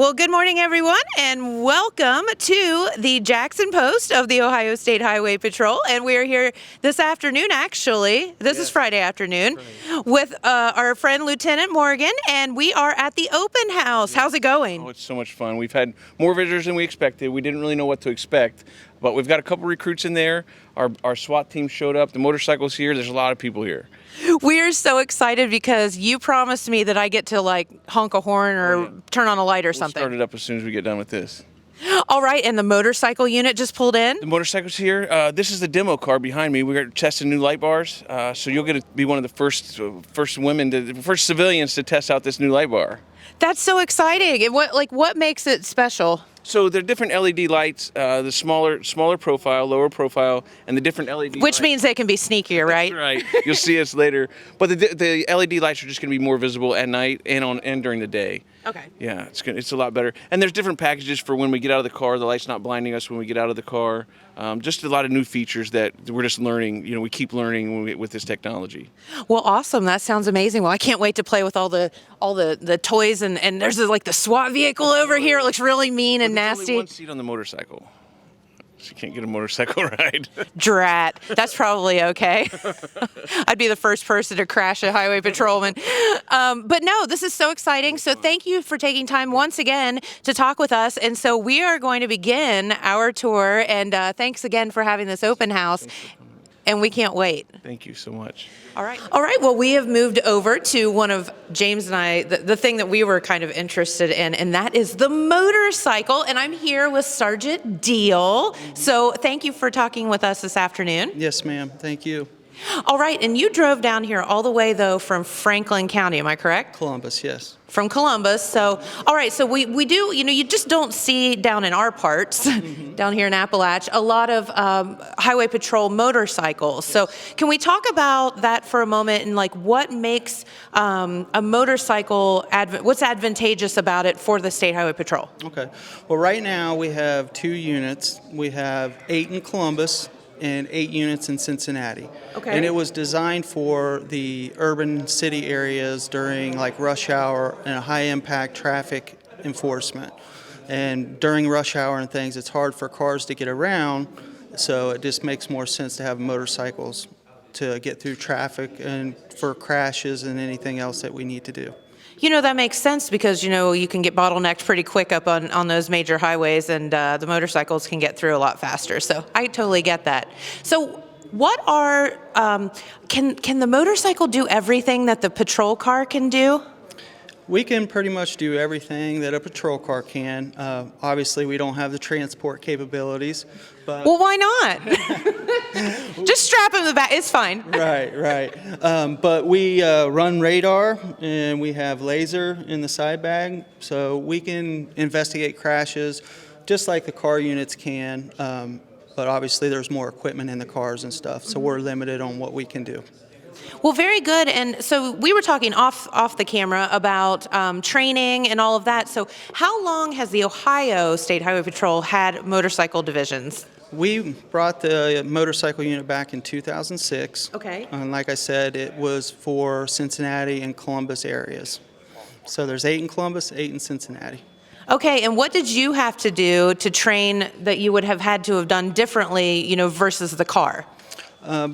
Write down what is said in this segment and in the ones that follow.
Well, good morning, everyone, and welcome to the Jackson Post of the Ohio State Highway Patrol. And we are here this afternoon, actually. This is Friday afternoon, with our friend Lieutenant Morgan, and we are at the open house. How's it going? Oh, it's so much fun. We've had more visitors than we expected. We didn't really know what to expect, but we've got a couple recruits in there. Our SWAT team showed up. The motorcycle's here. There's a lot of people here. We are so excited because you promised me that I get to like honk a horn or turn on a light or something. We'll start it up as soon as we get done with this. All right, and the motorcycle unit just pulled in? The motorcycle's here. This is the demo car behind me. We're testing new light bars, so you'll get to be one of the first civilians to test out this new light bar. That's so exciting. And what makes it special? So there are different LED lights, the smaller profile, lower profile, and the different LED Which lights. means they can be sneakier, right? That's right. You'll see us later. But the LED lights are just going to be more visible at night and during the day. Okay. Yeah, it's a lot better. And there's different packages for when we get out of the car. The light's not blinding us when we get out of the car. Just a lot of new features that we're just learning. You know, we keep learning with this technology. Well, awesome. That sounds amazing. Well, I can't wait to play with all the toys. And there's like the SWAT vehicle over here. It looks really mean and nasty. There's only one seat on the motorcycle. So you can't get a motorcycle ride. Drat. That's probably okay. I'd be the first person to crash a highway patrolman. But no, this is so exciting. So thank you for taking time once again to talk with us. And so we are going to begin our tour. And thanks again for having this open house. And we can't wait. Thank you so much. All right. Well, we have moved over to one of James and I, the thing that we were kind of interested in, and that is the motorcycle. And I'm here with Sergeant Deal. So thank you for talking with us this afternoon. Yes, ma'am. Thank you. All right. And you drove down here all the way, though, from Franklin County. Am I correct? Columbus, yes. From Columbus. So, all right. So we do, you just don't see down in our parts, down here in Appalachia, a lot of highway patrol motorcycles. So can we talk about that for a moment and like what makes a motorcycle, what's advantageous about it for the State Highway Patrol? Okay. Well, right now we have 2 units. We have 8 in Columbus and 8 units in Cincinnati. Okay. And it was designed for the urban city areas during like rush hour and high impact traffic enforcement. And during rush hour and things, it's hard for cars to get around, so it just makes more sense to have motorcycles to get through traffic and for crashes and anything else that we need to do. That makes sense because, you can get bottlenecked pretty quick up on those major highways, and the motorcycles can get through a lot faster. So I totally get that. So what can the motorcycle do everything that the patrol car can do? We can pretty much do everything that a patrol car can. Obviously, we don't have the transport capabilities, but... Well, why not? Just strap him in the back. It's fine. Right. But we run radar, and we have laser in the side bag, so we can investigate crashes just like the car units can. But obviously, there's more equipment in the cars and stuff, so we're limited on what we can do. Well, very good. And so we were talking off the camera about training and all of that. So how long has the Ohio State Highway Patrol had motorcycle divisions? We brought the motorcycle unit back in 2006. Okay. And like I said, it was for Cincinnati and Columbus areas. So there's 8 in Columbus, 8 in Cincinnati. Okay, and what did you have to do to train that you would have had to have done differently, versus the car?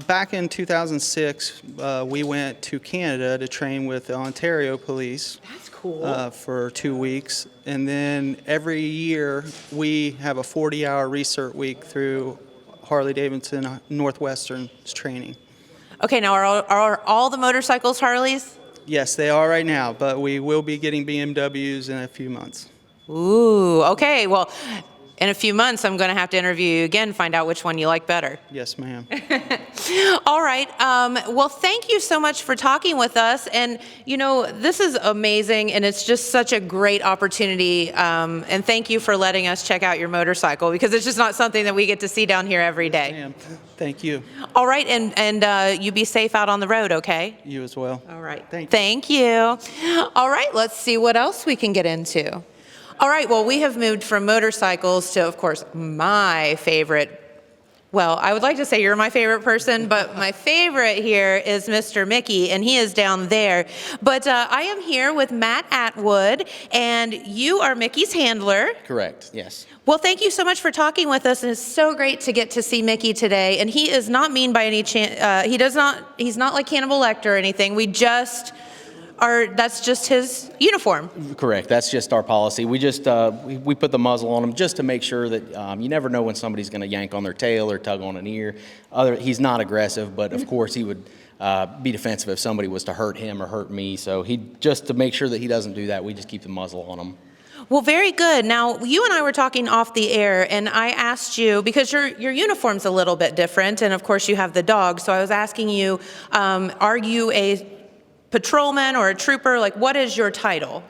Back in 2006, we went to Canada to train with the Ontario Police. That's cool. For 2 weeks. And then every year we have a 40-hour research week through Harley-Davidson Northwestern's training. Okay, now are all the motorcycles Harleys? Yes, they are right now, but we will be getting BMWs in a few months. Ooh, okay. Well, in a few months, I'm going to have to interview you again, find out which one you like better. Yes, ma'am. All right. Well, thank you so much for talking with us. And, this is amazing, and it's just such a great opportunity. And thank you for letting us check out your motorcycle, because it's just not something that we get to see down here every day. Ma'am, thank you. All right. And you be safe out on the road, okay? You as well. All right. Thank you. All right. Let's see what else we can get into. All right, well, we have moved from motorcycles to, of course, my favorite Well, I would like to say you're my favorite person, but my favorite here is Mr. Mickey, and he is down there. But I am here with Matt Atwood, and you are Mickey's handler. Correct, yes. Well, thank you so much for talking with us, and it's so great to get to see Mickey today. And he is not mean by any chance. He's not like Hannibal Lecter or anything. That's just his uniform. Correct, that's just our policy. We just, we put the muzzle on him just to make sure that you never know when somebody's gonna yank on their tail or tug on an ear. He's not aggressive, but of course he would be defensive if somebody was to hurt him or hurt me. So just to make sure that he doesn't do that, we just keep the muzzle on him. Well, very good. Now, you and I were talking off the air, and I asked you, because your uniform's a little bit different, and of course you have the dog, so I was asking you, are you a patrolman or a trooper? Like, what is your title?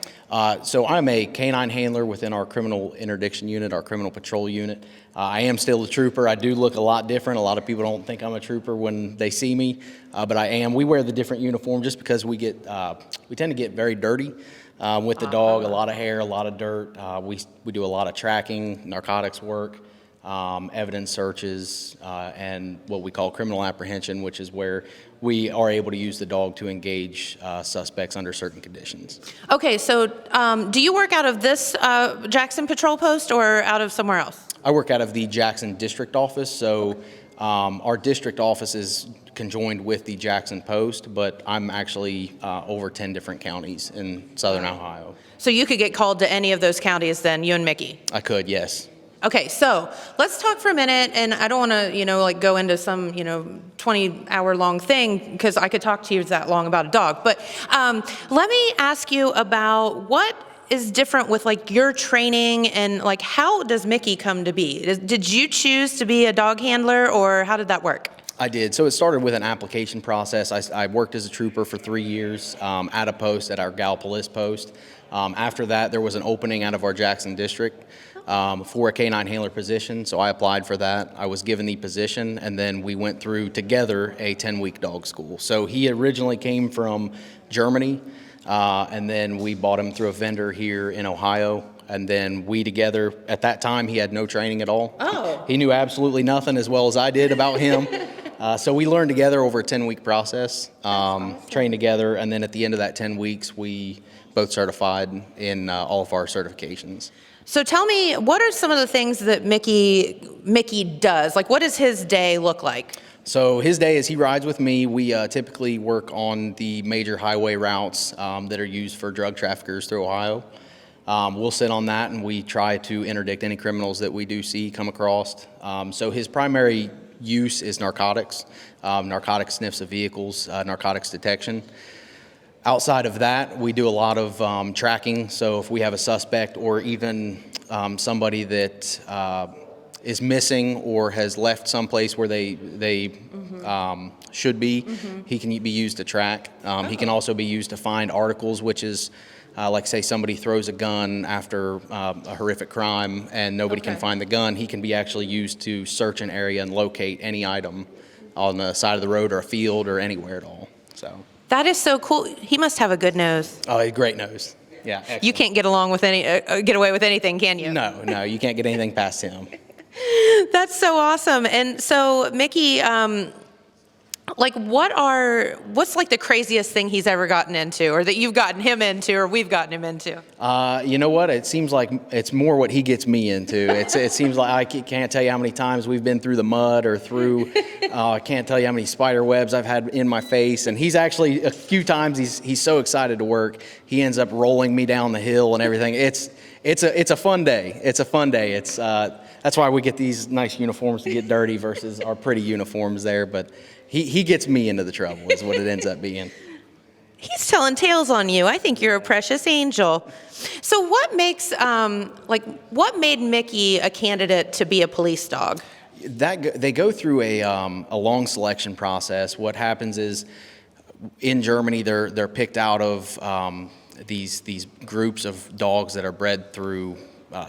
So I'm a canine handler within our criminal interdiction unit, our criminal patrol unit. I am still a trooper. I do look a lot different. A lot of people don't think I'm a trooper when they see me, but I am. We wear the different uniform just because we tend to get very dirty with the dog. A lot of hair, a lot of dirt. We do a lot of tracking, narcotics work, evidence searches, and what we call criminal apprehension, which is where we are able to use the dog to engage suspects under certain conditions. Okay, so do you work out of this Jackson Patrol Post or out of somewhere else? I work out of the Jackson District Office, so our district office is conjoined with the Jackson Post, but I'm actually over 10 different counties in southern Ohio. So you could get called to any of those counties then, you and Mickey? I could, yes. Okay, so let's talk for a minute, and I don't want to, go into some, 20-hour-long thing, because I could talk to you that long about a dog. But let me ask you about what is different with, your training, and, how does Mickey come to be? Did you choose to be a dog handler, or how did that work? I did. So it started with an application process. I worked as a trooper for 3 years at a post, at our Gallipolis post. After that, there was an opening out of our Jackson district for a canine handler position, so I applied for that. I was given the position, and then we went through together a 10-week dog school. So he originally came from Germany, and then we bought him through a vendor here in Ohio. And then we together, at that time, he had no training at all. Oh. He knew absolutely nothing as well as I did about him. So we learned together over a 10-week process, trained together, and then at the end of that 10 weeks, we both certified in all of our certifications. So tell me, what are some of the things that Mickey does? What does his day look like? So his day, as he rides with me, we typically work on the major highway routes that are used for drug traffickers through Ohio. We'll sit on that, and we try to interdict any criminals that we do see come across. So his primary use is narcotics, narcotic sniffs of vehicles, narcotics detection. Outside of that, we do a lot of tracking. So if we have a suspect or even somebody that is missing or has left someplace where they should be, he can be used to track. He can also be used to find articles, which is like, say somebody throws a gun after a horrific crime and nobody can find the gun. He can be actually used to search an area and locate any item on the side of the road or a field or anywhere at all. So. That is so cool. He must have a good nose. Oh, a great nose. Yeah, excellent. You can't get away with anything, can you? No, you can't get anything past him. That's so awesome. And so, Mickey, what's the craziest thing he's ever gotten into, or that you've gotten him into, or we've gotten him into? You know what? It seems like it's more what he gets me into. It seems like I can't tell you how many times we've been through the mud or through. I can't tell you how many spider webs I've had in my face. And he's actually a few times he's so excited to work, he ends up rolling me down the hill and everything. It's a fun day. It's a fun day. That's why we get these nice uniforms to get dirty versus our pretty uniforms there. But he gets me into the trouble is what it ends up being. He's telling tales on you. I think you're a precious angel. So what made Mickey a candidate to be a police dog? They go through a long selection process. What happens is in Germany, they're picked out of these groups of dogs that are bred through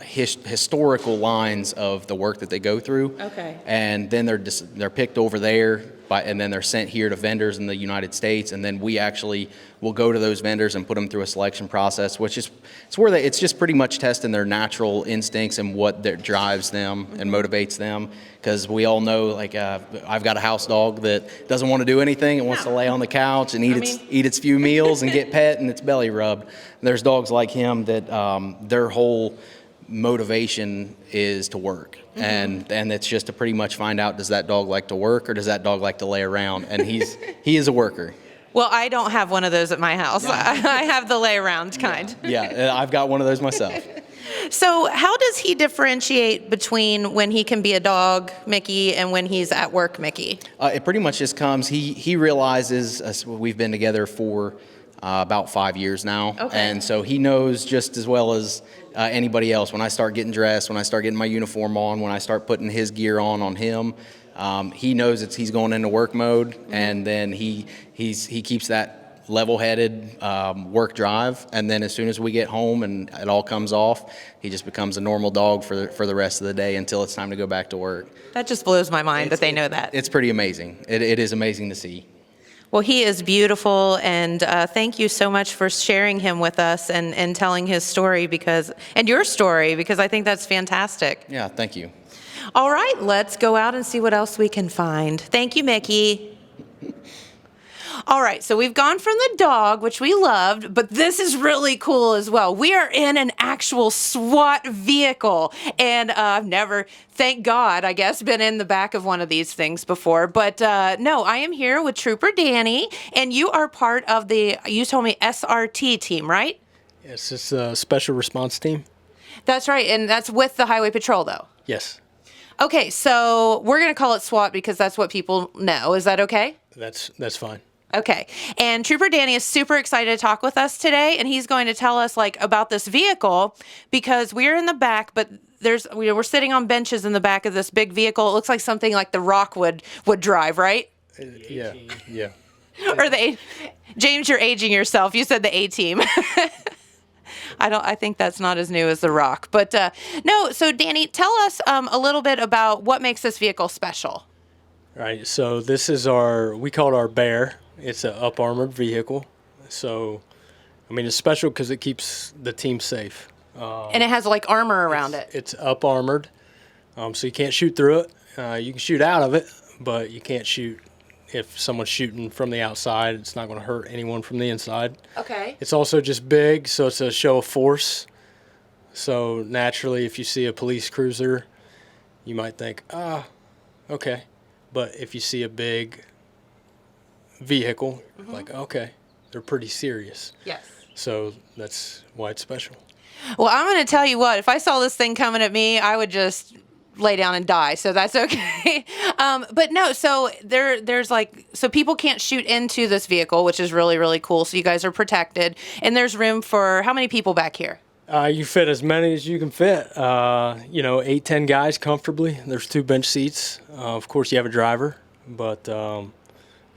historical lines of the work that they go through. Okay. And then they're picked over there. and then they're sent here to vendors in the United States, and then we actually will go to those vendors and put them through a selection process, which is it's just pretty much testing their natural instincts and what drives them and motivates them. Because we all know, like, I've got a house dog that doesn't want to do anything. It wants to lay on the couch and eat its few meals and get pet and its belly rubbed. And there's dogs like him that their whole motivation is to work. And it's just to pretty much find out, does that dog like to work or does that dog like to lay around? And he is a worker. Well, I don't have one of those at my house. I have the lay around kind. Yeah, I've got one of those myself. So how does he differentiate between when he can be a dog, Mickey, and when he's at work, Mickey? It pretty much just comes, he realizes, we've been together for about 5 years now. Okay. And so he knows just as well as anybody else, when I start getting dressed, when I start getting my uniform on, when I start putting his gear on him, he knows he's going into work mode, and then he keeps that level-headed work drive, and then as soon as we get home and it all comes off, he just becomes a normal dog for the rest of the day until it's time to go back to work. That just blows my mind that they know that. It's pretty amazing. It is amazing to see. Well, he is beautiful, and thank you so much for sharing him with us and telling his story and your story, because I think that's fantastic. Yeah, thank you. All right, let's go out and see what else we can find. Thank you, Mickey. All right, so we've gone from the dog, which we loved, but this is really cool as well. We are in an actual SWAT vehicle, and I've never, thank God, I guess, been in the back of one of these things before. But no, I am here with Trooper Danny, and you are part of you told me SRT team, right? Yes, it's a special response team. That's right, and that's with the Highway Patrol, though. Yes, Okay, so we're going to call it SWAT because that's what people know. Is that okay? that's fine. Okay. And Trooper Danny is super excited to talk with us today, and he's going to tell us about this vehicle, because we're in the back, but we're sitting on benches in the back of this big vehicle. It looks like something like the Rock would drive, right? Yeah. Or James, you're aging yourself. You said the A-team. I think that's not as new as the Rock. But no, so Danny, tell us a little bit about what makes this vehicle special. All right, so this is we call it our Bear. It's an up-armored vehicle. So, I mean, it's special because it keeps the team safe. And it has armor around it. It's up-armored, so you can't shoot through it. You can shoot out of it, but you can't shoot if someone's shooting from the outside. It's not going to hurt anyone from the inside. Okay. It's also just big, so it's a show of force. So naturally, if you see a police cruiser, you might think, okay. But if you see a big vehicle, okay, they're pretty serious. Yes. So that's why it's special. Well, I'm going to tell you what, if I saw this thing coming at me, I would just lay down and die. So that's okay. But no, so so people can't shoot into this vehicle, which is really, really cool. So you guys are protected, and there's room for how many people back here? You fit as many as you can fit. 8, 10 guys comfortably. There's 2 bench seats. Of course, you have a driver, but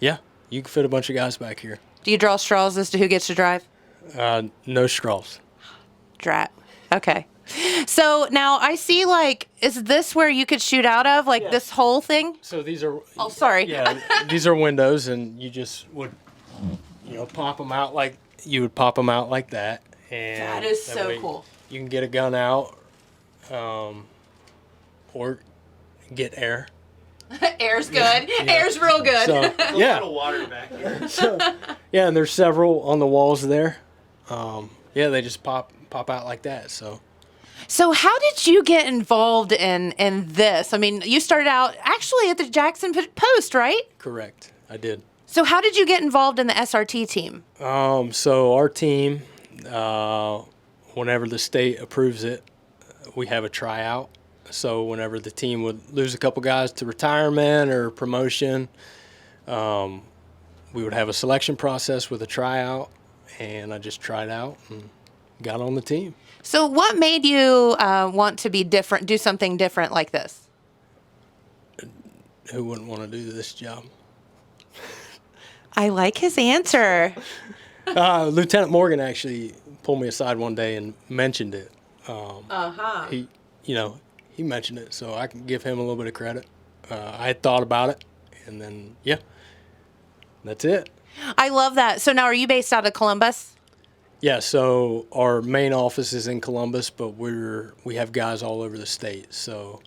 yeah, you can fit a bunch of guys back here. Do you draw straws as to who gets to drive? No straws. Drat. Okay. So now I see, is this where you could shoot out of, this whole thing? So these are. Oh, sorry. Yeah, these are windows, and you just would, pop them out like you would pop them out like that. And that is so cool. You can get a gun out, or get air. Air's good. Yeah. Air's real good. So, yeah. A little water back here. So, yeah, and there's several on the walls there. They just pop out like that. So how did you get involved in this? I mean, you started out actually at the Jackson Post, right? Correct, I did. So how did you get involved in the SRT team? So our team, whenever the state approves it, we have a tryout. So whenever the team would lose a couple guys to retirement or promotion, we would have a selection process with a tryout, and I just tried out and got on the team. So what made you want to be different, do something different like this? Who wouldn't want to do this job? I like his answer. Lieutenant Morgan actually pulled me aside one day and mentioned it. He mentioned it, so I can give him a little bit of credit. I had thought about it, and then yeah, that's it. I love that. So now, are you based out of Columbus? Yeah, so our main office is in Columbus, but we have guys all over the state, so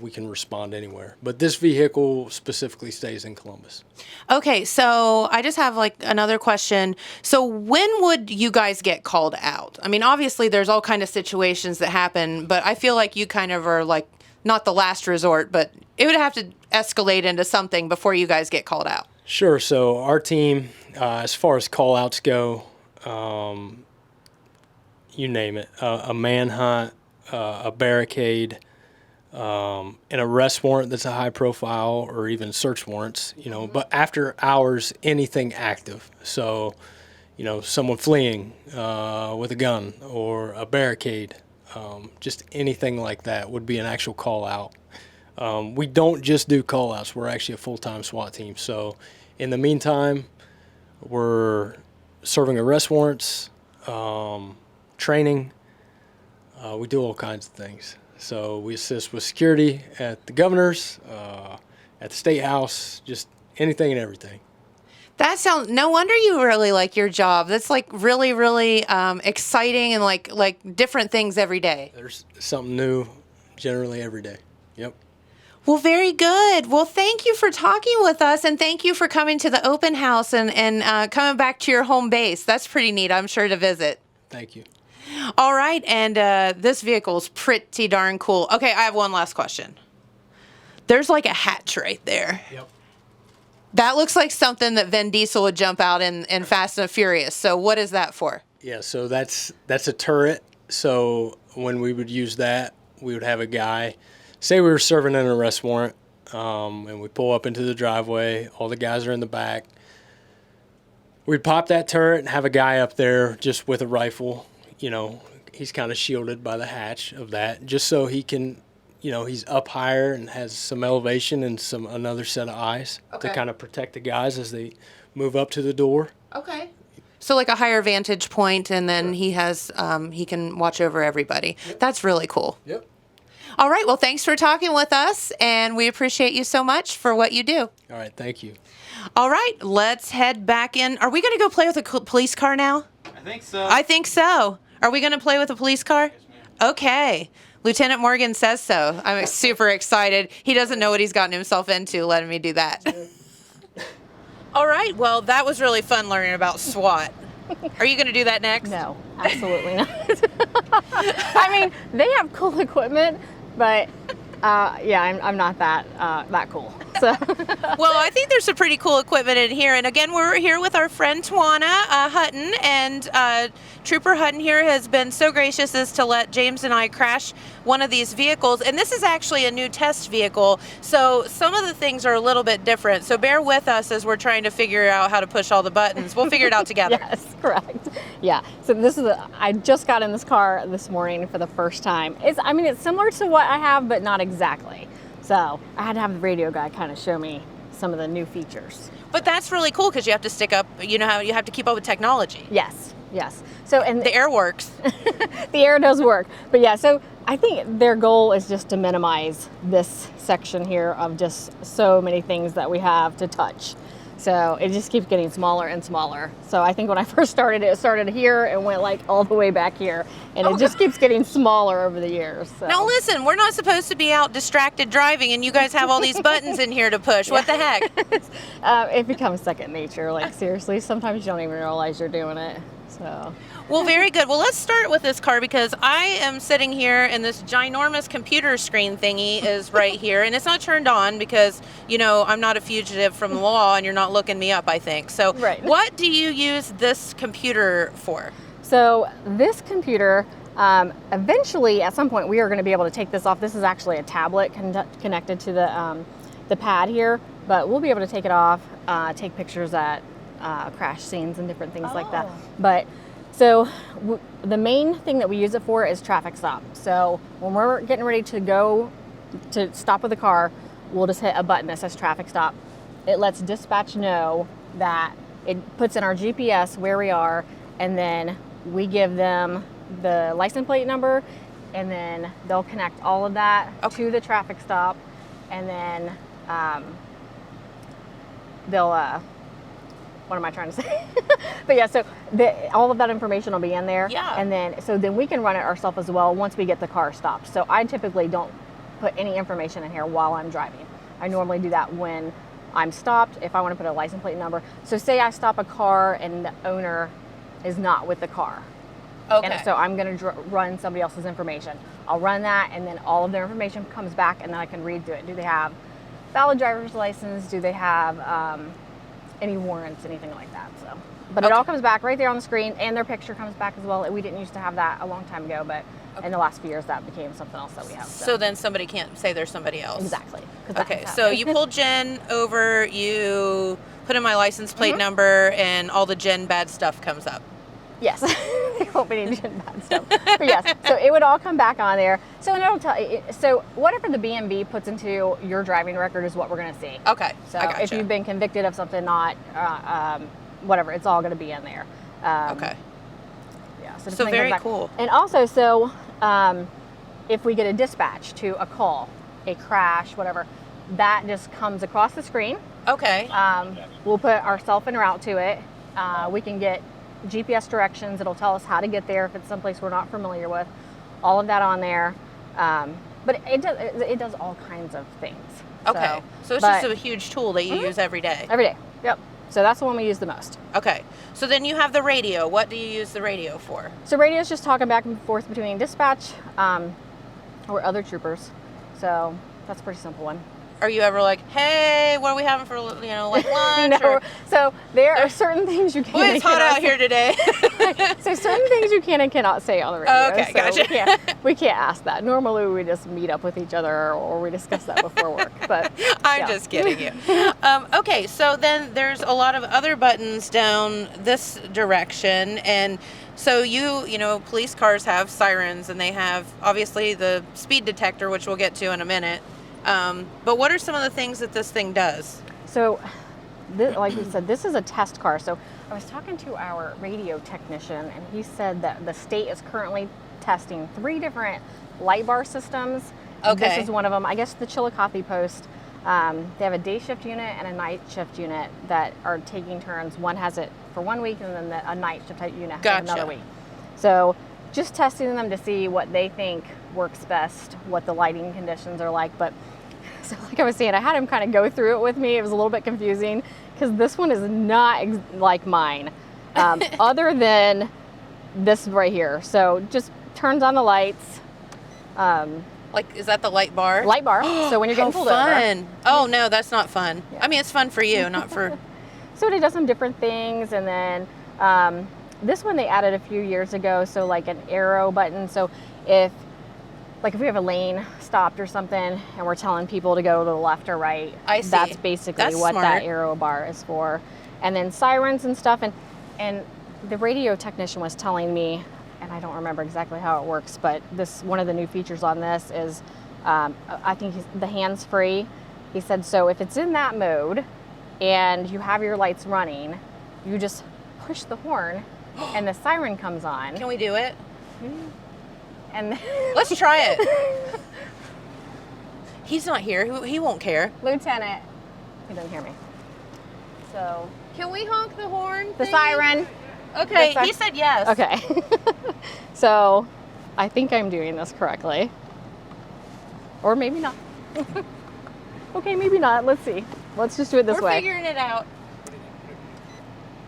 we can respond anywhere. But this vehicle specifically stays in Columbus. Okay, so I just have like another question. So when would you guys get called out? I mean, obviously there's all kind of situations that happen, but I feel like you kind of are like not the last resort, but it would have to escalate into something before you guys get called out. Sure. So our team, as far as call outs go, you name it, a manhunt, a barricade, an arrest warrant that's a high profile, or even search warrants, but after hours, anything active. So, someone fleeing with a gun or a barricade, just anything like that would be an actual call out. We don't just do call outs. We're actually a full-time SWAT team. So in the meantime, we're serving arrest warrants, training. We do all kinds of things. So we assist with security at the governor's, at the state house, just anything and everything. That sounds, no wonder you really like your job. That's like really, really exciting and like different things every day. There's something new generally every day. Yep. Well, very good. Well, thank you for talking with us, and thank you for coming to the open house and coming back to your home base. That's pretty neat, I'm sure, to visit. Thank you. All right, and this vehicle's pretty darn cool. Okay, I have one last question. There's like a hatch right there. Yep. That looks like something that Vin Diesel would jump out in Fast and Furious. So what is that for? Yeah, so that's a turret. So when we would use that, we would have a guy, say we were serving an arrest warrant, and we pull up into the driveway. All the guys are in the back. We'd pop that turret and have a guy up there just with a rifle. He's kind of shielded by the hatch of that, just so he can, he's up higher and has some elevation and another set of eyes to kind of protect the guys as they move up to the door. Okay. So like a higher vantage point, and then he has he can watch over everybody. Yep. That's really cool. Yep. All right. Well, thanks for talking with us, and we appreciate you so much for what you do. All right. Thank you. All right. Let's head back in. Are we going to go play with a police car now? I think so. I think so. Are we going to play with a police car? Yes, ma'am. Okay. Lieutenant Morgan says so. I'm super excited. He doesn't know what he's gotten himself into letting me do that. All right. Well, that was really fun learning about SWAT. Are you going to do that next? No, absolutely not. I mean, they have cool equipment, but yeah, I'm not that cool. So. Well, I think there's some pretty cool equipment in here. And again, we're here with our friend Tawana Hutton, and Trooper Hutton here has been so gracious as to let James and I crash one of these vehicles. And this is actually a new test vehicle, so some of the things are a little bit different. So bear with us as we're trying to figure out how to push all the buttons. We'll figure it out together. Yes, correct. Yeah. So I just got in this car this morning for the first time. It's similar to what I have, but not exactly. So I had to have the radio guy kind of show me some of the new features. But that's really cool because you have to stick up, how you have to keep up with technology. Yes. So and the air works. The air does work. But yeah, so I think their goal is just to minimize this section here of just so many things that we have to touch. So it just keeps getting smaller and smaller. So I think when I first started, it started here and went like all the way back here. And it just keeps getting smaller over the years. So. Now listen, we're not supposed to be out distracted driving, and you guys have all these buttons in here to push. What the heck? It becomes second nature. Like seriously, sometimes you don't even realize you're doing it. So. Well, very good. Well, let's start with this car because I am sitting here and this ginormous computer screen thingy is right here, and it's not turned on because, I'm not a fugitive from the law and you're not looking me up, I think. So right. What do you use this computer for? So this computer, eventually at some point we are going to be able to take this off. This is actually a tablet connected to the pad here, but we'll be able to take it off, take pictures at crash scenes and different things like that. But so the main thing that we use it for is traffic stop. So when we're getting ready to go to stop with the car, we'll just hit a button that says traffic stop. It lets dispatch know that it puts in our GPS where we are, and then we give them the license plate number, and then they'll connect all of that to the traffic stop, and then they'll, what am I trying to say? But yeah, so all of that information will be in there. Yeah. And then we can run it ourselves as well once we get the car stopped. So I typically don't put any information in here while I'm driving. I normally do that when I'm stopped, if I want to put a license plate number. So say I stop a car and the owner is not with the car. Okay. And so I'm going to run somebody else's information. I'll run that, and then all of their information comes back, and then I can read through it. Do they have valid driver's license? Do they have any warrants, anything like that? So, but it all comes back right there on the screen, and their picture comes back as well. We didn't used to have that a long time ago, but in the last few years, that became something else that we have. So then somebody can't say there's somebody else. Exactly. 'Cause that Okay, has so happened. you pull Jen over, you put in my license plate number, and all the Jen bad stuff comes up. Yes, they won't be any bad stuff. But yes, so it would all come back on there. So and it'll tell. So whatever the BMV puts into your driving record is what we're going to see. Okay, So I gotcha. if you've been convicted of something, not whatever, it's all going to be in there. Okay. Yeah. So depending very on that- cool. And also, so if we get a dispatch to a call, a crash, whatever, that just comes across the screen. Okay. We'll put ourselves en route to it. We can get GPS directions. It'll tell us how to get there if it's someplace we're not familiar with. All of that on there. But it does all kinds of things. Okay. So it's just a huge tool that you use every day. Every day. Yep. So that's the one we use the most. Okay. So then you have the radio. What do you use the radio for? So radio's just talking back and forth between dispatch or other troopers. So that's a pretty simple one. Are you ever like, hey, what are we having for, like lunch? No. Or, So there are certain things you can boy, it's hot out here today. So certain things you can and cannot say on the radio. Okay, so gotcha. We can't ask that. Normally we just meet up with each other or we discuss that before work. But I'm yeah. just kidding you. Okay, so then there's a lot of other buttons down this direction, and so police cars have sirens, and they have obviously the speed detector, which we'll get to in a minute. But what are some of the things that this thing does? So, like we said, this is a test car. So I was talking to our radio technician, and he said that the state is currently testing 3 different light bar systems. Okay. This is one of them. I guess the Chillicothe Post, they have a day shift unit and a night shift unit that are taking turns. One has it for 1 week, and then a night shift unit has it Gotcha. another week. So just testing them to see what they think works best, what the lighting conditions are like. But so like I was saying, I had him kind of go through it with me. It was a little bit confusing because this one is not like mine, other than this right here. So just turns on the lights. Like, is that the light bar? Light bar. So when you're getting How pulled over. fun. Oh, no, that's not fun. Yeah. I mean, it's fun for you, not for... So it does some different things, and then this one they added a few years ago. So like an arrow button. So if we have a lane stopped or something, and we're telling people to go to the left or right, I see. that's basically That's what smart. that arrow bar is for. And then sirens and stuff, and the radio technician was telling me, and I don't remember exactly how it works, but one of the new features on this is, I think the hands-free. He said, so if it's in that mode and you have your lights running, you just push the horn and the siren comes on. Can we do it? And Let's try it. He's not here. He won't care. Lieutenant, he doesn't hear me. So Can we honk the horn? the thingy? siren. Okay, The he said yes. Okay. So I think I'm doing this correctly. Or maybe not. Okay, maybe not. Let's see. Let's just do it this We're way. figuring it out.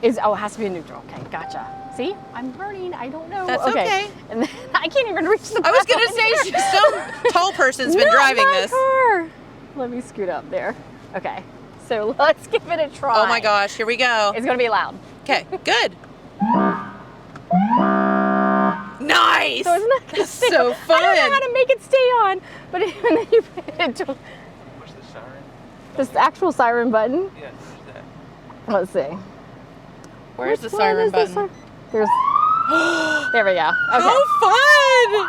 It has to be a neutral. Okay, gotcha. See? I'm learning. I don't know. That's okay. And then I can't even reach the I was button. gonna say some tall person's been Not driving my this. car. Let me scoot up there. Okay. So let's give it a try. Oh my gosh, here we go. It's gonna be loud. Okay, good. Nice. So it's not gonna That's stay so on. I don't know how fun. to make it stay on, but and then you Push the siren. this actual siren button. Yeah, push that. Let's see. Where's the Which one siren is the button? siren? There's. There we go. Okay. How fun!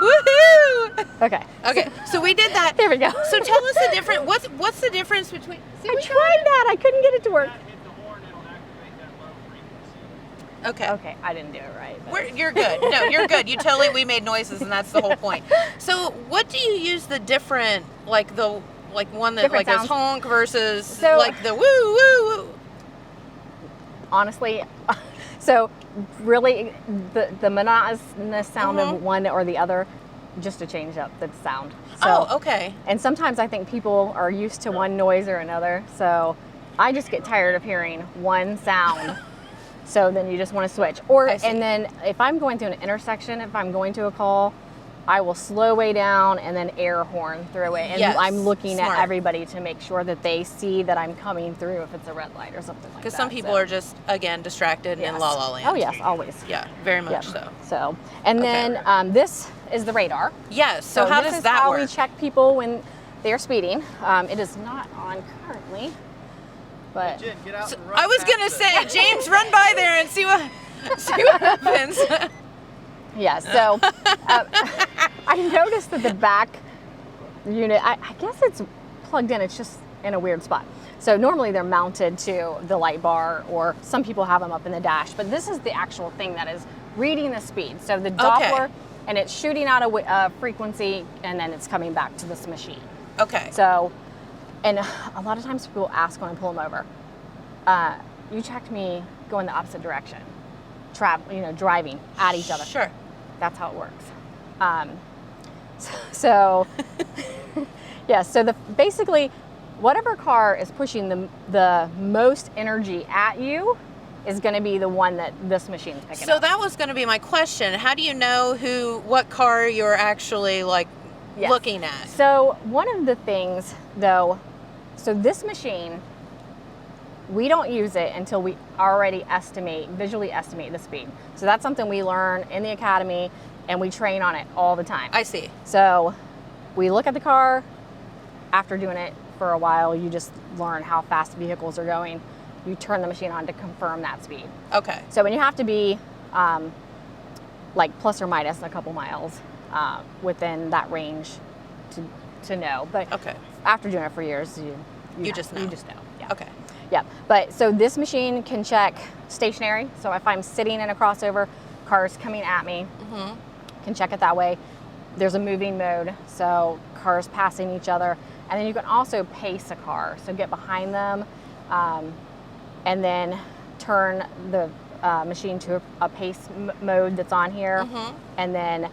Woohoo! Okay. Okay, so we did that. There we go. So tell us the difference. What's the difference between? See, I we tried that. I couldn't get it to work. Okay. Okay, I didn't do it right. But. You're good. No, you're good. We made noises, and that's the whole point. So, what do you use the different, like one that Different like goes sounds? honk versus So- like the woo woo woo? Honestly, so really the monotonous sound of one or the other, just to change up the sound. So, Oh, okay. And sometimes I think people are used to one noise or another, so I just get tired of hearing one sound. So then you just want to switch. I see. And then if I'm going through an intersection, if I'm going to a call, I will slow way down and then air horn through it. And Yes, I'm looking smart. at everybody to make sure that they see that I'm coming through if it's a red light or something like that. Because some people So, are just, again, distracted and in yes. la la land. Oh yes, always. Yeah, very much Yeah. so. So, and Okay. then this is the radar. Yes. So how this does is that how work? we check people when they are speeding. It is not on currently, but Get out So, I was gonna say, James, run by there and see what happens. yeah. So I noticed that the back unit, I guess it's plugged in. It's just in a weird spot. So normally they're mounted to the light bar, or some people have them up in the dash. But this is the actual thing that is reading the speed. So the Doppler, and it's shooting out a frequency, and then it's coming back to this machine. Okay. So, and a lot of times people ask when I pull them over, you checked me going the opposite direction, driving at each other. Sure. That's how it works. So yeah, so basically, whatever car is pushing the most energy at you is going to be the one that this machine's picking So up. that was going to be my question. How do you know what car you're actually Yes. looking at? So one of the things, though, so this machine, we don't use it until we already visually estimate the speed. So that's something we learn in the academy, and we train on it all the time. I see. So we look at the car. After doing it for a while, you just learn how fast vehicles are going. You turn the machine on to confirm that speed. Okay. So when you have to be like plus or minus a couple miles within that range to know. But Okay. after doing it for years, You just know. You just know. Yeah. Okay. Yeah. But so this machine can check stationary. So if I'm sitting in a crossover, cars coming at me, can check it that way. There's a moving mode, so cars passing each other. And then you can also pace a car. So get behind them and then turn the machine to a pace mode that's on here. And then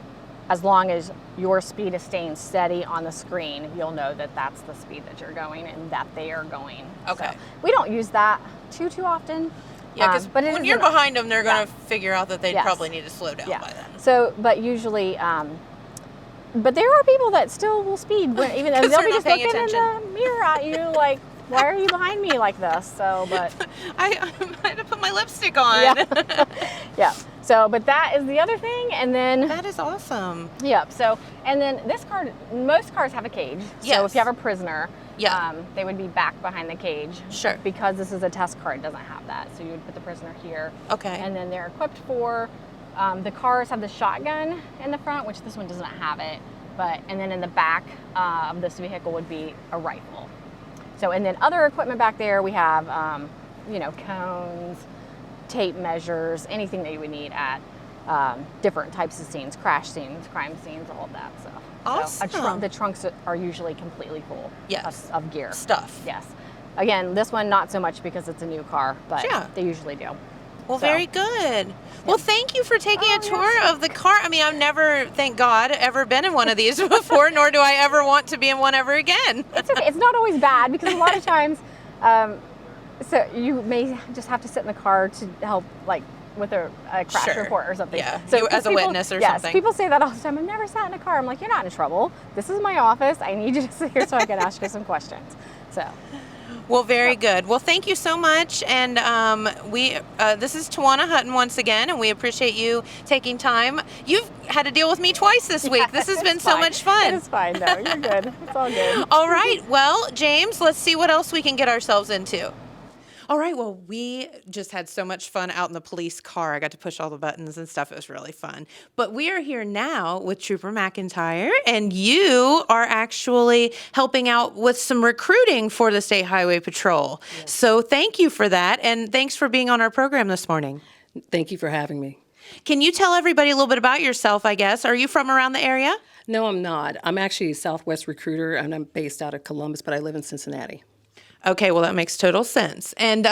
as long as your speed is staying steady on the screen, you'll know that that's the speed that you're going and that they are going. Okay. So we don't use that too often. Yeah, because but it when is you're an- behind them, they're going Yeah. to figure out that they Yes. probably need to slow down Yeah. by then. So, but usually, but there are people that still will speed, even though 'Cause they'll they're be not just paying looking in attention. the mirror at you, like, why are you behind me like this? So, but I had to put my lipstick on. yeah, yeah. So, but that is the other thing, and then That is awesome. yeah. So, and then this car, most cars have a cage. So Yes. if you have a prisoner, Yeah. they would be back behind the cage. Sure. Because this is a test car, it doesn't have that. So you would put the prisoner here. Okay. And then they're equipped for, the cars have the shotgun in the front, which this one doesn't have it. And then in the back of this vehicle would be a rifle. So, and then other equipment back there, we have, cones, tape measures, anything that you would need at different types of scenes, crash scenes, crime scenes, all of that stuff. So Awesome. the trunks are usually completely full Yes. of gear. Stuff. Yes. Again, this one not so much because it's a new car, but Yeah. they usually do. Well, So- very good. Well, thank you for taking Oh, a tour yes. of the car. I mean, I've never, thank God, ever been in one of these before, nor do I ever want to be in one ever again. It's okay. It's not always bad because a lot of times, so you may just have to sit in the car to help, like, with a crash Sure. report or something. Yeah, So you as a people- witness or yes, something. People say that all the time. I've never sat in a car. I'm like, you're not in trouble. This is my office. I need you to sit here so I can ask you some questions. So. Well, very good. Well, thank you so much. And this is Tawana Hutton once again, and we appreciate you taking time. You've had to deal with me twice this week. This has been It's so fine. much fun. It is fine, though. You're good. It's all good. All right. Well, James, let's see what else we can get ourselves into. All right. Well, we just had so much fun out in the police car. I got to push all the buttons and stuff. It was really fun. But we are here now with Trooper McIntyre, and you are actually helping out with some recruiting for the State Highway Patrol. So thank you for that, and thanks for being on our program this morning. Thank you for having me. Can you tell everybody a little bit about yourself, I guess? Are you from around the area? No, I'm not. I'm actually a Southwest recruiter, and I'm based out of Columbus, but I live in Cincinnati. Okay, well, that makes total sense. And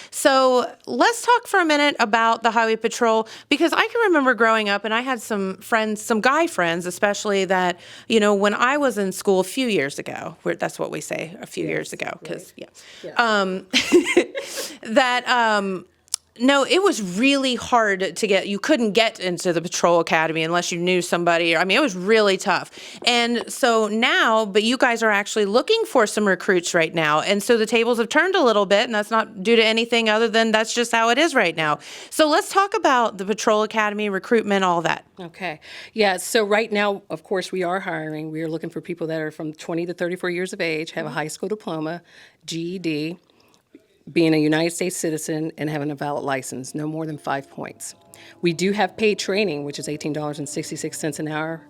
so let's talk for a minute about the Highway Patrol, because I can remember growing up, and I had some friends, some guy friends especially, that, you know, when I was in school a few years ago, that's what we say, a few years ago, because, that no, it was really hard to get. You couldn't get into the patrol academy unless you knew somebody. I mean, it was really tough. And so now, but you guys are actually looking for some recruits right now. And so the tables have turned a little bit, and that's not due to anything other than that's just how it is right now. So let's talk about the patrol academy, recruitment, all that. Okay. Yeah, so right now, of course, we are hiring. We are looking for people that are from 20 to 34 years of age, have a high school diploma, GED, being a United States citizen, and having a valid license, no more than 5 points. We do have paid training, which is $18.66 an hour,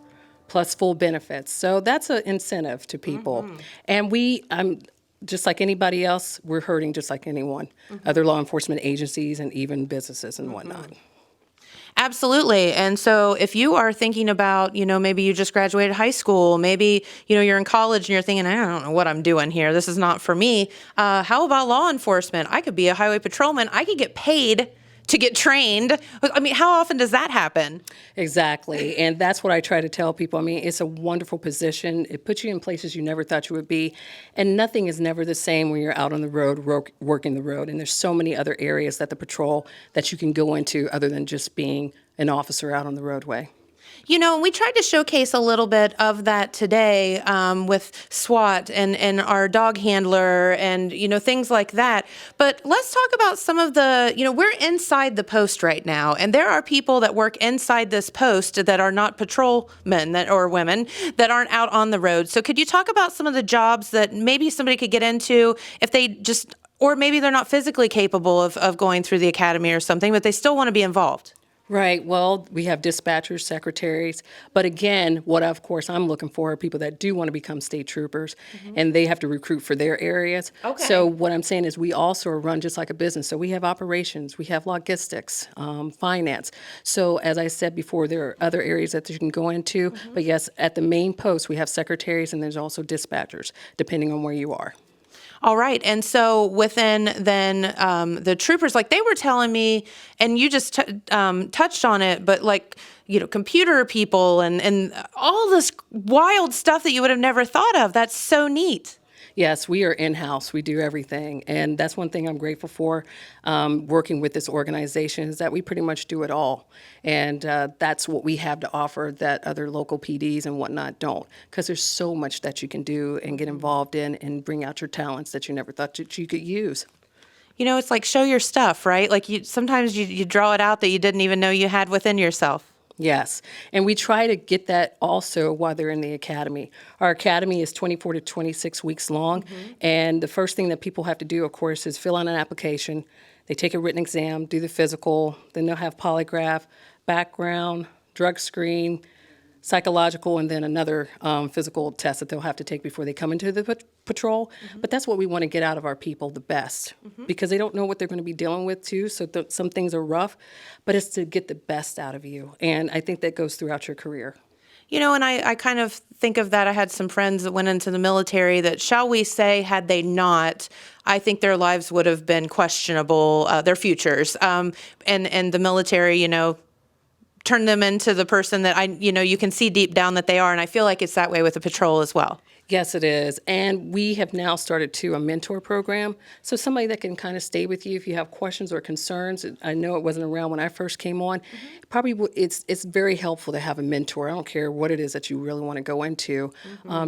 plus full benefits. So that's an incentive to people. And just like anybody else, we're hurting just like anyone, other law enforcement agencies and even businesses and whatnot. Absolutely. And so if you are thinking about, you know, maybe you just graduated high school, maybe, you know, you're in college and you're thinking, I don't know what I'm doing here. This is not for me. How about law enforcement? I could be a highway patrolman. I could get paid to get trained. I mean, how often does that happen? Exactly. And that's what I try to tell people. I mean, it's a wonderful position. It puts you in places you never thought you would be. And nothing is never the same when you're out on the road, working the road. And there's so many other areas that the patrol that you can go into other than just being an officer out on the roadway. You know, we tried to showcase a little bit of that today with SWAT and our dog handler and, you know, things like that. But let's talk about some of the, you know, we're inside the post right now, and there are people that work inside this post that are not patrolmen or women that aren't out on the road. So could you talk about some of the jobs that maybe somebody could get into if they just, or maybe they're not physically capable of going through the academy or something, but they still want to be involved? Right. Well, we have dispatchers, secretaries. But again, what of course I'm looking for are people that do want to become state troopers, and they have to recruit for their areas. Okay. So what I'm saying is we also run just like a business. So we have operations, we have logistics, finance. So as I said before, there are other areas that you can go into. But yes, at the main post, we have secretaries and there's also dispatchers, depending on where you are. All right. And so within then the troopers, like they were telling me, and you just touched on it, but like, you know, computer people and all this wild stuff that you would have never thought of. That's so neat. Yes, we are in-house. We do everything. And that's one thing I'm grateful for working with this organization is that we pretty much do it all. And that's what we have to offer that other local PDs and whatnot don't. Because there's so much that you can do and get involved in and bring out your talents that you never thought that you could use. You know, it's like show your stuff, right? Like sometimes you draw it out that you didn't even know you had within yourself. Yes, and we try to get that also while they're in the academy. Our academy is 24 to 26 weeks long, and the first thing that people have to do, of course, is fill out an application. They take a written exam, do the physical, then they'll have polygraph, background, drug screen, psychological, and then another physical test that they'll have to take before they come into the patrol. But that's what we want to get out of our people the best, because they don't know what they're going to be dealing with too, so some things are rough, but it's to get the best out of you. And I think that goes throughout your career. You know, and I kind of think of that. I had some friends that went into the military that, shall we say, had they not, I think their lives would have been questionable, their futures. And the military, you know, turn them into the person that you can see deep down that they are. And I feel like it's that way with the patrol as well. Yes, it is. And we have now started a mentor program. So somebody that can kind of stay with you if you have questions or concerns. I know it wasn't around when I first came on. It's very helpful to have a mentor. I don't care what it is that you really want to go into.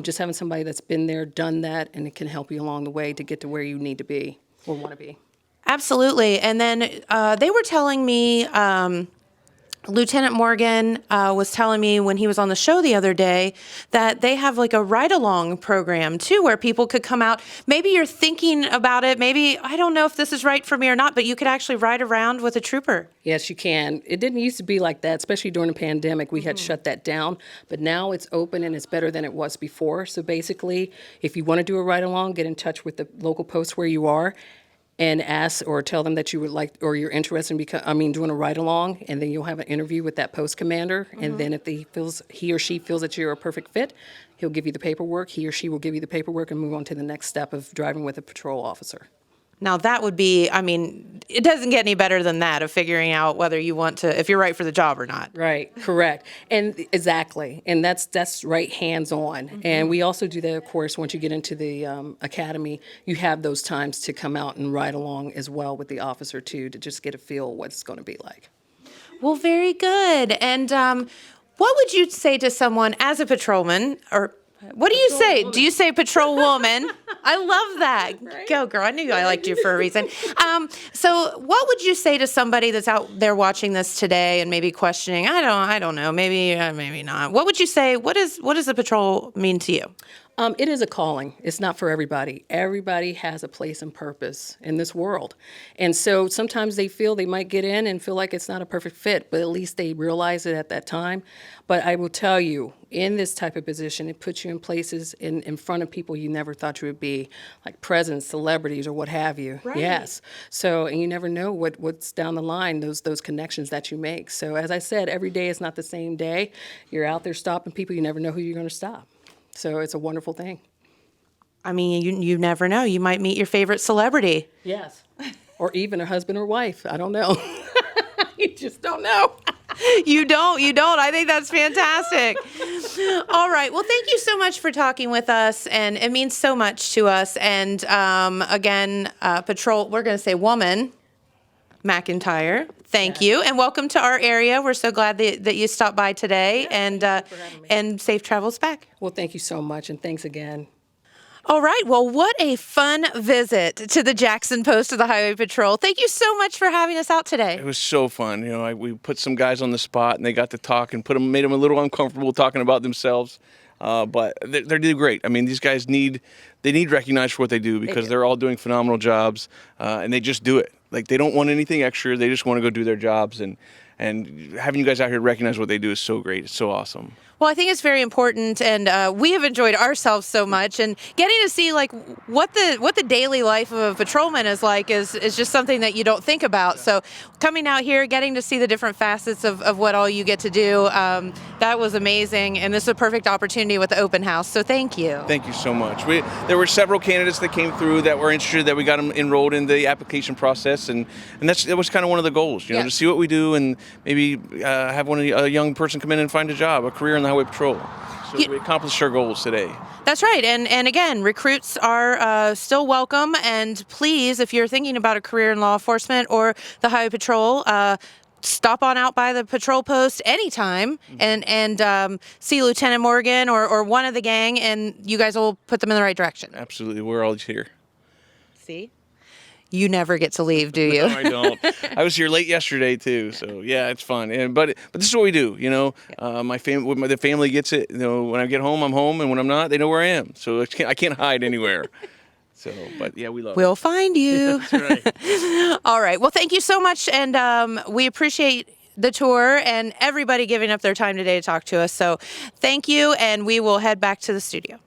Just having somebody that's been there, done that, and it can help you along the way to get to where you need to be or want to be. Absolutely. And then they were telling me, Lieutenant Morgan was telling me when he was on the show the other day that they have like a ride-along program too, where people could come out. Maybe you're thinking about it. Maybe, I don't know if this is right for me or not, but you could actually ride around with a trooper. Yes, you can. It didn't used to be like that, especially during the pandemic. We had shut that down, but now it's open and it's better than it was before. So basically, if you want to do a ride-along, get in touch with the local post where you are. and ask or tell them that you would like, or you're interested in doing a ride along, and then you'll have an interview with that post commander. And then if he or she feels that you're a perfect fit, he'll give you the paperwork. He or she will give you the paperwork and move on to the next step of driving with a patrol officer. Now that would be, it doesn't get any better than that, of figuring out whether you want to, if you're right for the job or not. Right, correct. And exactly. And that's right, hands-on. And we also do that, of course, once you get into the academy, you have those times to come out and ride along as well with the officer too, to just get a feel what it's going to be like. Well, very good. And what would you say to someone as a patrolman, or what do you say? Do you say patrol woman? I love that. Right? Go, girl. I knew I liked you for a reason. So what would you say to somebody that's out there watching this today and maybe questioning, I don't know, maybe not. What would you say, what does the patrol mean to you? It is a calling. It's not for everybody. Everybody has a place and purpose in this world. And so sometimes they feel they might get in and feel like it's not a perfect fit, but at least they realize it at that time. But I will tell you, in this type of position, it puts you in places in front of people you never thought you would be, like presidents, celebrities, or what have you. Right. Yes. So, and you never know what's down the line, those connections that you make. So as I said, every day is not the same day. You're out there stopping people. You never know who you're going to stop. So it's a wonderful thing. You never know. You might meet your favorite celebrity. Yes. Or even a husband or wife. I don't know. You just don't know. You don't. I think that's fantastic. All right. Well, thank you so much for talking with us, and it means so much to us. And again, Patrol, we're going to say woman, McIntyre, thank you, and welcome to our area. We're so glad that you stopped by today, and safe travels back. Well, thank you so much, and thanks again. All right. Well, what a fun visit to the Jackson Post of the Highway Patrol. Thank you so much for having us out today. It was so fun. We put some guys on the spot, and they got to talk and made them a little uncomfortable talking about themselves. But they're doing great. These guys need recognized for what they do, because they're all doing phenomenal jobs, and they just do it. Like, they don't want anything extra. They just want to go do their jobs, and having you guys out here recognize what they do is so great. It's so awesome. Well, I think it's very important, and we have enjoyed ourselves so much, and getting to see like what the daily life of a patrolman is like is just something that you don't think about. So coming out here, getting to see the different facets of what all you get to do, that was amazing, and this is a perfect opportunity with the open house. So thank you. Thank you so much. There were several candidates that came through that were interested, that we got them enrolled in the application process, and that was kind of one of the goals, to see what we do, and maybe have a young person come in and find a job, a career in the Highway Patrol. So we accomplished our goals today. That's right. And again, recruits are still welcome. And please, if you're thinking about a career in law enforcement or the Highway Patrol, stop on out by the patrol post anytime and see Lieutenant Morgan or one of the gang, and you guys will put them in the right direction. Absolutely. We're all here. See? You never get to leave, do you? No, I don't. I was here late yesterday too, so yeah, it's fun. But this is what we do, the family gets it. When I get home, I'm home, and when I'm not, they know where I am. So I can't hide anywhere. So, but yeah, we love it. We'll find you. That's right. All right. Well, thank you so much, and we appreciate the tour and everybody giving up their time today to talk to us. So, thank you, and we will head back to the studio.